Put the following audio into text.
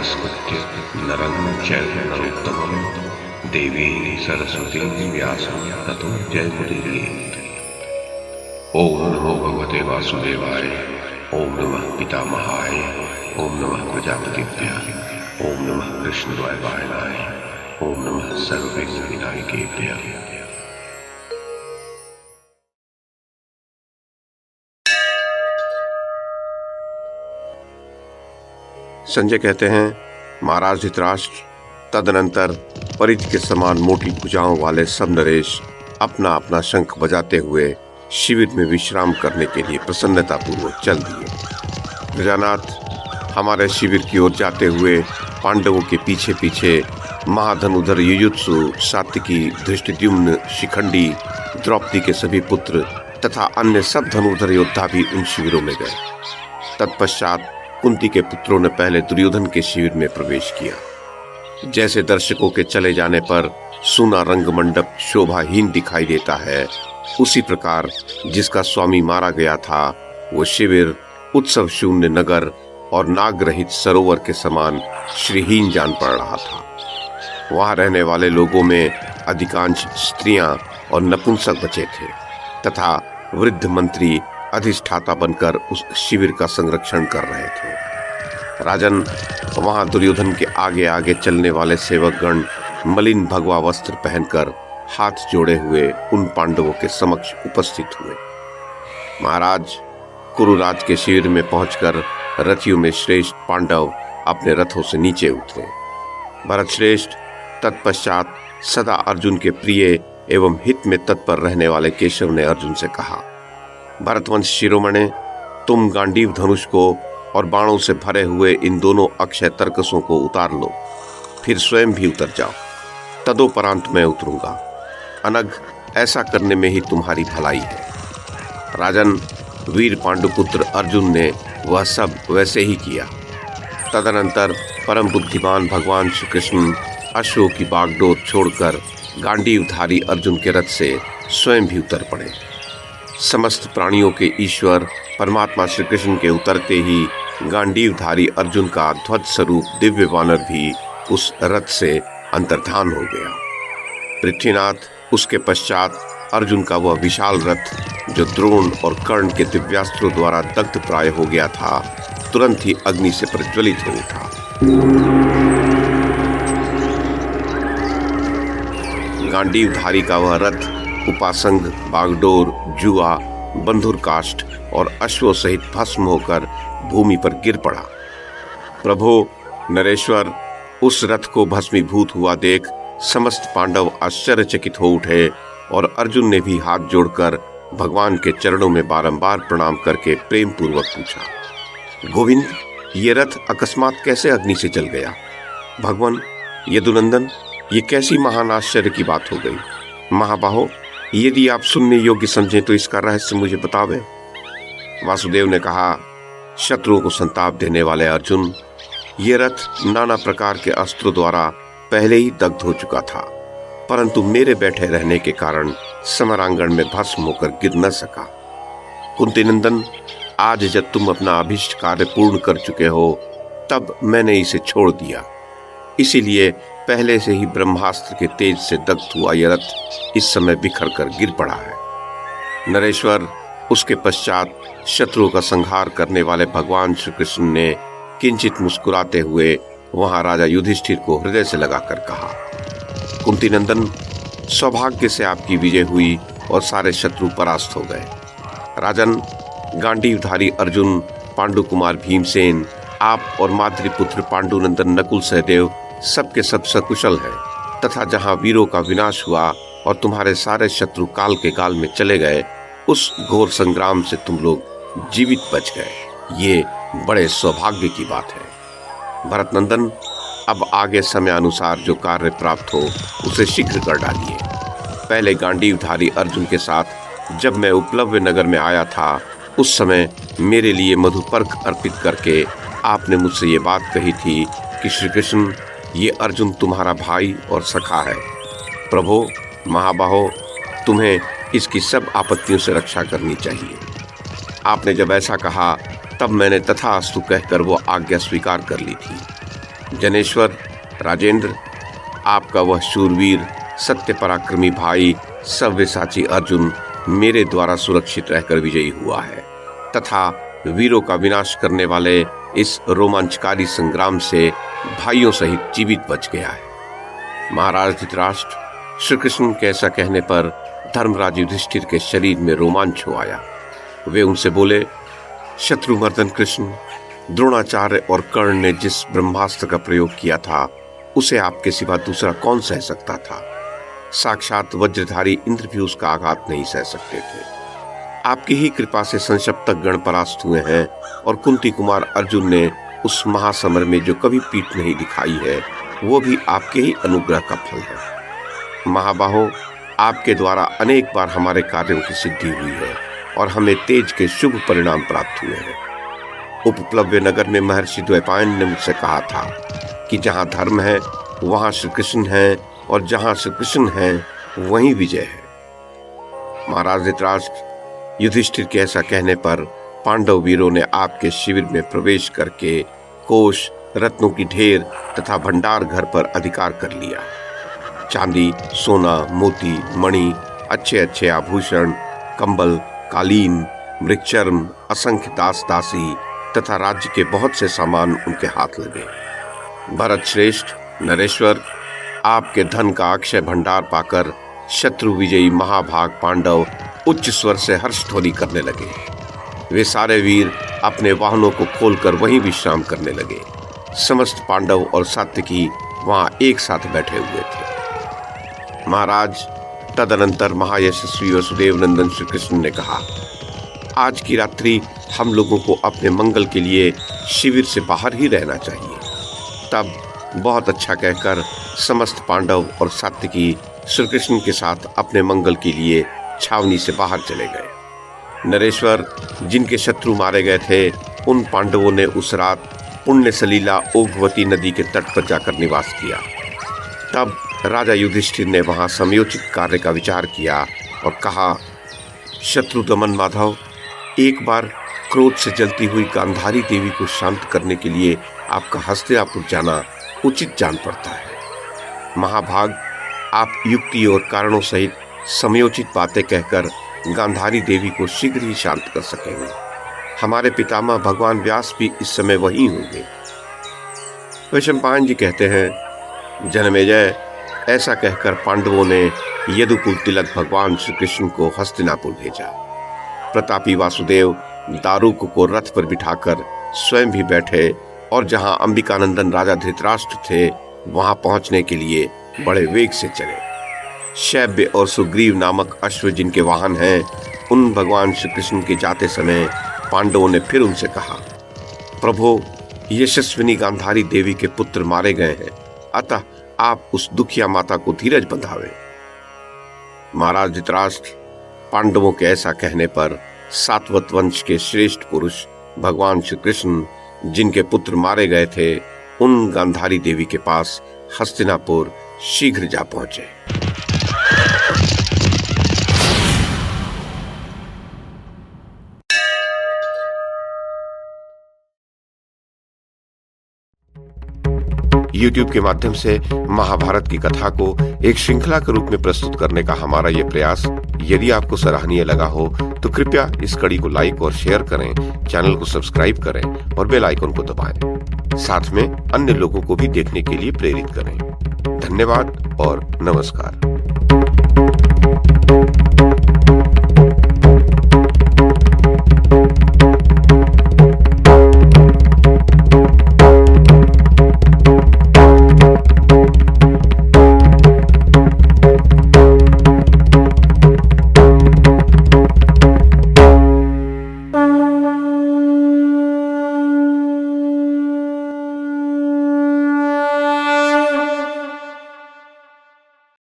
नमस्कृत्य नरं चैव नरोत्तमं देवीं सरस्वतीं व्यासं ततो जयमुदीरयेत्। ओम नमो भगवते वासुदेवाय, ओम नमः पितामहाय, ओम नमः प्रजापतिभ्यः, ओम नमः कृष्णद्वैपायनाय, ओम नमः सर्वविघ्नविनायकेभ्यः। संजय कहते हैं, महाराज धृतराष्ट्र, तदनंतर परिध के समान मोटी भुजाओं वाले सब नरेश अपना अपना शंख बजाते हुए शिविर में विश्राम करने के लिए प्रसन्नतापूर्वक चल दिए। गजानाथ हमारे शिविर की ओर जाते हुए पांडवों के पीछे पीछे महाधनुधर युयुत्सु, सात्विकी, धृष्टद्युम्न, शिखंडी, द्रौपदी के सभी पुत्र तथा अन्य सब धनुधर योद्धा भी उन शिविरों में गए। तत्पश्चात कुंती के पुत्रों ने पहले दुर्योधन के शिविर में प्रवेश किया। जैसे दर्शकों के चले जाने पर सूना रंग मंडप शोभाहीन दिखाई देता है, उसी प्रकार जिसका स्वामी मारा गया था वो शिविर उत्सव शून्य नगर और नाग रहित सरोवर के समान श्रीहीन जान पड़ रहा था। वहां रहने वाले लोगों में अधिकांश स्त्रियां और नपुंसक बचे थे तथा वृद्ध मंत्री अधिष्ठाता बनकर उस शिविर का संरक्षण कर रहे थे। राजन, वहां दुर्योधन के आगे आगे चलने वाले सेवकगण मलिन भगवा वस्त्र पहनकर हाथ जोड़े हुए उन पांडवों के समक्ष उपस्थित हुए। महाराज, कुरुराज के शिविर में पहुंचकर रथियों में श्रेष्ठ पांडव अपने रथों से नीचे उतरे। भरत श्रेष्ठ तत्पश्चात सदा अर्जुन के प्रिय एवं हित में तत्पर रहने वाले केशव ने अर्जुन से कहा, भरतवंश शिरोमणे, तुम गांडीव धनुष को और बाणों से भरे हुए इन दोनों अक्षय तर्कसों को उतार लो, फिर स्वयं भी उतर जाओ। तदोपरांत मैं उतरूंगा। अनग, ऐसा करने में ही तुम्हारी भलाई है। राजन, वीर पांडुपुत्र अर्जुन ने वह सब वैसे ही किया। तदनंतर परम बुद्धिमान भगवान श्री कृष्ण अश्वों की बागडोर छोड़कर गांडीवधारी अर्जुन के रथ से स्वयं भी उतर पड़े। समस्त प्राणियों के ईश्वर परमात्मा श्री कृष्ण के उतरते ही गांडीवधारी अर्जुन का ध्वज स्वरूप दिव्य वानर भी उस रथ से अंतर्धान हो गया। पृथ्वीनाथ, उसके पश्चात अर्जुन का वह विशाल रथ जो द्रोण और कर्ण के दिव्यास्त्रों द्वारा दग्ध प्राय हो गया था, तुरंत ही अग्नि से प्रज्वलित हो उठा। गांडीवधारी का वह रथ उपासंग, बागडोर, जुआ, बंधुर काष्ठ और अश्वों सहित भस्म होकर भूमि पर गिर पड़ा। प्रभो नरेश्वर, उस रथ को भस्मीभूत हुआ देख समस्त पांडव आश्चर्यचकित हो उठे और अर्जुन ने भी हाथ जोड़कर भगवान के चरणों में बारंबार प्रणाम करके प्रेम पूर्वक पूछा, गोविंद, ये रथ अकस्मात कैसे अग्नि से जल गया? भगवान यदुनंदन, ये कैसी महान आश्चर्य की बात हो गई? महाबाहो, यदि आप सुनने योग्य समझे तो इसका रहस्य मुझे बतावे। वासुदेव ने कहा, शत्रुओं को संताप देने वाले अर्जुन, ये रथ नाना प्रकार के अस्त्रों द्वारा पहले ही दग्ध हो चुका था, परंतु मेरे बैठे रहने के कारण समरांगण में भस्म होकर गिर न सका। कुंती नंदन, आज जब तुम अपना अभिष्ट कार्य पूर्ण कर चुके हो, तब मैंने इसे छोड़ दिया। इसीलिए पहले से ही ब्रह्मास्त्र के तेज से दग्ध हुआ यह रथ इस समय बिखर कर गिर पड़ा है। नरेश्वर, उसके पश्चात शत्रुओं का संहार करने वाले भगवान श्री कृष्ण ने किंचित मुस्कुराते हुए वहां राजा युधिष्ठिर को हृदय से लगाकर कहा, कुंती नंदन, सौभाग्य से आपकी विजय हुई और सारे शत्रु परास्त हो गए। राजन, गांडीवधारी अर्जुन, पांडु कुमार भीमसेन, आप और मातृपुत्र पांडुनंदन नकुल सहदेव सबके सब सकुशल हैं तथा जहां वीरों का विनाश हुआ और तुम्हारे सारे शत्रु काल के गाल में चले गए, उस घोर संग्राम से तुम लोग जीवित बच गए। ये बड़े सौभाग्य की बात है। भरतनंदन, अब आगे समय अनुसार जो कार्य प्राप्त हो उसे शीघ्र कर डालिए। पहले गांडीवधारी अर्जुन के साथ जब मैं उपलव्य नगर में आया था, उस समय मेरे लिए मधुपर्क अर्पित करके आपने मुझसे ये बात कही थी कि श्री कृष्ण, ये अर्जुन तुम्हारा भाई और सखा है। प्रभो महाबाहो, तुम्हें इसकी सब आपत्तियों से रक्षा करनी चाहिए। आपने जब ऐसा कहा तब मैंने तथास्तु कहकर वो आज्ञा स्वीकार कर ली थी। जनेश्वर, राजेंद्र, आपका वह शूरवीर सत्य पराक्रमी भाई सव्यसाची अर्जुन मेरे द्वारा सुरक्षित रहकर विजयी हुआ है तथा वीरों का विनाश करने वाले इस रोमांचकारी संग्राम से भाइयों सहित जीवित बच गया है। महाराज धृतराष्ट्र, श्री कृष्ण के ऐसा कहने पर धर्मराज युधिष्ठिर के शरीर में रोमांच हो आया। वे उनसे बोले, शत्रुमर्दन कृष्ण, द्रोणाचार्य और कर्ण ने जिस ब्रह्मास्त्र का प्रयोग किया था उसे आपके सिवा दूसरा कौन सह सकता था। साक्षात वज्रधारी इंद्र भी उसका आघात नहीं सह सकते थे। आपकी ही कृपा से संशप्तक गण परास्त हुए हैं और कुंती कुमार अर्जुन ने उस महासमर में जो कभी पीठ नहीं दिखाई है वो भी आपके ही अनुग्रह का फल है। महाबाहो, आपके द्वारा अनेक बार हमारे कार्यों की सिद्धि हुई है और हमें तेज के शुभ परिणाम प्राप्त हुए हैं। उपप्लव्य नगर में महर्षि द्वैपायन ने मुझसे कहा था कि जहाँ धर्म है वहाँ श्री कृष्ण है और जहाँ श्री कृष्ण है वहीं विजय है। महाराज धृतराष्ट्र, युधिष्ठिर के ऐसा कहने पर पांडव वीरों ने आपके शिविर में प्रवेश करके कोष, रत्नों की ढेर तथा भंडार घर पर अधिकार कर लिया। चांदी, सोना, मोती, मणि, अच्छे अच्छे आभूषण, कंबल, कालीन, मृगचर्म, असंख्य दास दासी तथा राज्य के बहुत से सामान उनके हाथ लगे। भरत श्रेष्ठ, नरेश्वर, आपके धन का अक्षय भंडार पाकर शत्रु विजयी महाभाग पांडव उच्च स्वर से हर्ष ध्वनि करने लगे। वे सारे वीर अपने वाहनों को खोलकर वहीं विश्राम करने लगे। समस्त पांडव और सात्विकी वहां एक साथ बैठे हुए थे। महाराज, तदनंतर महायशस्वी वसुदेव नंदन श्री कृष्ण ने कहा, आज की रात्रि हम लोगों को अपने मंगल के लिए शिविर से बाहर ही रहना चाहिए। तब बहुत अच्छा कहकर समस्त पांडव और सात्विकी श्री कृष्ण के साथ अपने मंगल के लिए छावनी से बाहर चले गए। नरेश्वर, जिनके शत्रु मारे गए थे, उन पांडवों ने उस रात पुण्य सलीला ओघवती नदी के तट पर जाकर निवास किया। तब राजा युधिष्ठिर ने वहां समयोचित कार्य का विचार किया और कहा, शत्रु दमन माधव, एक बार क्रोध से जलती हुई गांधारी देवी को शांत करने के लिए आपका हस्तिनापुर जाना उचित जान पड़ता है। महाभाग, आप युक्ति और कारणों सहित समयोचित बातें कहकर गांधारी देवी को शीघ्र ही शांत कर सकेंगे। हमारे पितामह भगवान व्यास भी इस समय वहीं होंगे। वैशंपायन जी कहते हैं, जनमेजय, ऐसा कहकर पांडवों ने यदुकुल तिलक भगवान श्री कृष्ण को हस्तिनापुर भेजा। प्रतापी वासुदेव दारुक को रथ पर बिठाकर स्वयं भी बैठे और जहां अंबिकानंदन राजा धृतराष्ट्र थे वहां पहुंचने के लिए बड़े वेग से चले। शैब्य और सुग्रीव नामक अश्व जिनके वाहन हैं, उन भगवान श्री कृष्ण के जाते समय पांडवों ने फिर उनसे कहा, प्रभु, यशस्विनी गांधारी देवी के पुत्र मारे गए हैं, अतः आप उस दुखिया माता को धीरज बंधावे। महाराज धृतराष्ट्र, पांडवों के ऐसा कहने पर सातवत वंश के श्रेष्ठ पुरुष भगवान श्री कृष्ण, जिनके पुत्र मारे गए थे, उन गांधारी देवी के पास हस्तिनापुर शीघ्र जा पहुंचे। YouTube के माध्यम से महाभारत की कथा को एक श्रृंखला के रूप में प्रस्तुत करने का हमारा ये प्रयास यदि आपको सराहनीय लगा हो तो कृपया इस कड़ी को लाइक और शेयर करें, चैनल को सब्सक्राइब करें और बेल आइकन को दबाएं। साथ में अन्य लोगों को भी देखने के लिए प्रेरित करें। धन्यवाद और नमस्कार।